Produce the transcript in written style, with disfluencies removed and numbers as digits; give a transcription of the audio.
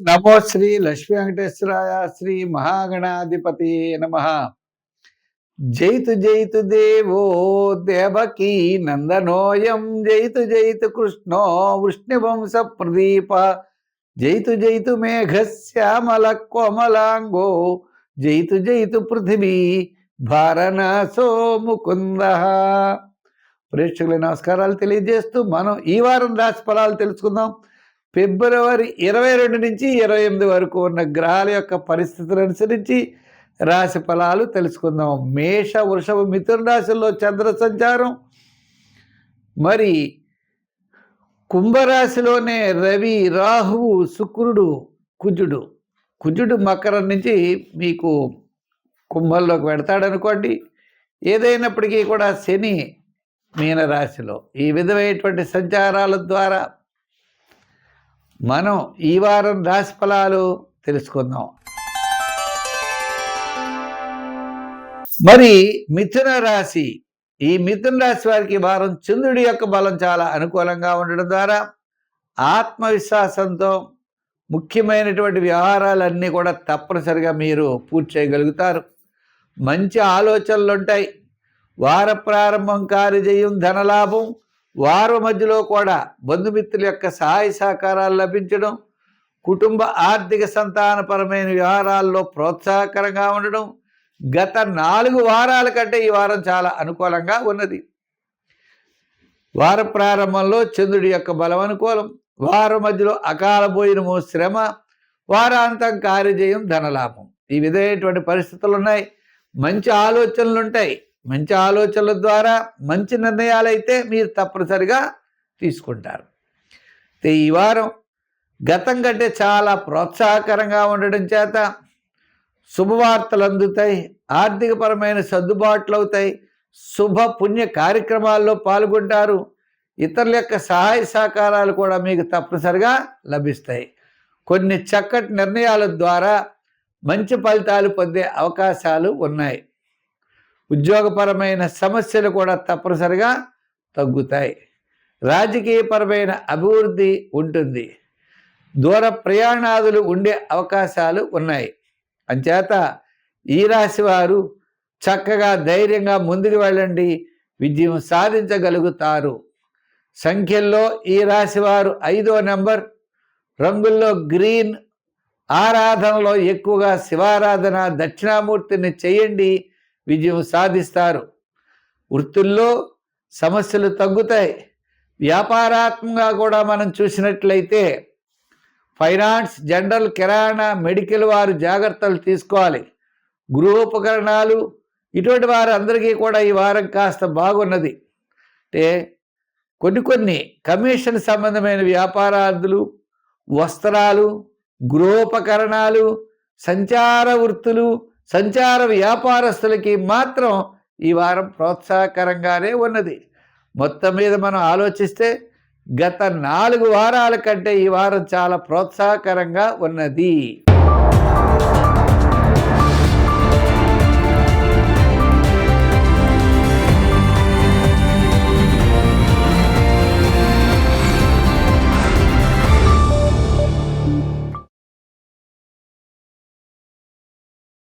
నమో శ్రీ లక్ష్మీ వెంకటేశ్వరాయ శ్రీ మహాగణాధిపతి నమ. జైతు జైతు దేవో దేవకీ నందనోయం జైతు జైతు కృష్ణో వృష్ణివంశ ప్రదీప జైతు జైతు మేఘశ్యామల కోమలాంగో జైతు జైతు పృథివీ భారనాసో ముకుంద. ప్రేక్షకుల నమస్కారాలు తెలియజేస్తూ మనం ఈ వారం రాశి ఫలాలు తెలుసుకుందాం. ఫిబ్రవరి 22 నుంచి 28 వరకు ఉన్న గ్రహాల యొక్క పరిస్థితులను అనుసరించి రాశి ఫలాలు తెలుసుకుందాం. మేష వృషభ మిథున రాశుల్లో చంద్ర సంచారం, మరి కుంభరాశిలోనే రవి, రాహువు, శుక్రుడు, కుజుడు మకరం నుంచి మీకు కుంభంలోకి పెడతాడనుకోండి. ఏదైనప్పటికీ కూడా శని మీనరాశిలో. ఈ విధమైనటువంటి సంచారాల ద్వారా మనం ఈ వారం రాశి ఫలాలు తెలుసుకుందాం. మరి మిథున రాశి, ఈ మిథున రాశి వారికి వారం చంద్రుడి యొక్క బలం చాలా అనుకూలంగా ఉండడం ద్వారా ఆత్మవిశ్వాసంతో ముఖ్యమైనటువంటి వ్యవహారాలన్నీ కూడా తప్పనిసరిగా మీరు పూర్తి చేయగలుగుతారు. మంచి ఆలోచనలు ఉంటాయి. వార ప్రారంభం కార్యజయం, ధనలాభం. వారం మధ్యలో కూడా బంధుమిత్రుల యొక్క సహాయ సహకారాలు లభించడం, కుటుంబ ఆర్థిక సంతానపరమైన వ్యవహారాల్లో ప్రోత్సాహకరంగా ఉండడం. గత 4 వారాల కంటే ఈ వారం చాలా అనుకూలంగా ఉన్నది. వార ప్రారంభంలో చంద్రుడి యొక్క బలం అనుకూలం, వారం మధ్యలో అకాల భోజనము, శ్రమ, వారాంతం కార్యజయం, ధనలాభం. ఈ విధమైనటువంటి పరిస్థితులు ఉన్నాయి. మంచి ఆలోచనలు ఉంటాయి. మంచి ఆలోచనల ద్వారా మంచి నిర్ణయాలు అయితే మీరు తప్పనిసరిగా తీసుకుంటారు. ఈ వారం గతం కంటే చాలా ప్రోత్సాహకరంగా ఉండడం చేత శుభవార్తలు అందుతాయి, ఆర్థికపరమైన సర్దుబాట్లు అవుతాయి, శుభ పుణ్య కార్యక్రమాల్లో పాల్గొంటారు. ఇతరుల యొక్క సహాయ సహకారాలు కూడా మీకు తప్పనిసరిగా లభిస్తాయి. కొన్ని చక్కటి నిర్ణయాల ద్వారా మంచి ఫలితాలు పొందే అవకాశాలు ఉన్నాయి. ఉద్యోగపరమైన సమస్యలు కూడా తప్పనిసరిగా తగ్గుతాయి. రాజకీయపరమైన అభివృద్ధి ఉంటుంది. దూర ప్రయాణాదులు ఉండే అవకాశాలు ఉన్నాయి. అంచేత ఈ రాశి వారు చక్కగా ధైర్యంగా ముందుకు వెళ్ళండి, విజయం సాధించగలుగుతారు. సంఖ్యల్లో ఈ రాశి వారు 5వ నెంబర్, రంగుల్లో గ్రీన్. ఆరాధనలో ఎక్కువగా శివారాధన, దక్షిణామూర్తిని చేయండి, విజయం సాధిస్తారు. వృత్తుల్లో సమస్యలు తగ్గుతాయి. వ్యాపారాత్మకంగా కూడా మనం చూసినట్లయితే ఫైనాన్స్, జనరల్, కిరాణా, మెడికల్ వారు జాగ్రత్తలు తీసుకోవాలి. గృహోపకరణాలు ఇటువంటి వారు అందరికీ కూడా ఈ వారం కాస్త బాగున్నది. అంటే కొన్ని కమిషన్ సంబంధమైన వ్యాపారాదులు, వస్త్రాలు, గృహోపకరణాలు, సంచార వృత్తులు, సంచార వ్యాపారస్తులకి మాత్రం ఈ వారం ప్రోత్సాహకరంగానే ఉన్నది. మొత్తం మీద మనం ఆలోచిస్తే గత 4 వారాల కంటే ఈ వారం చాలా ప్రోత్సాహకరంగా ఉన్నది.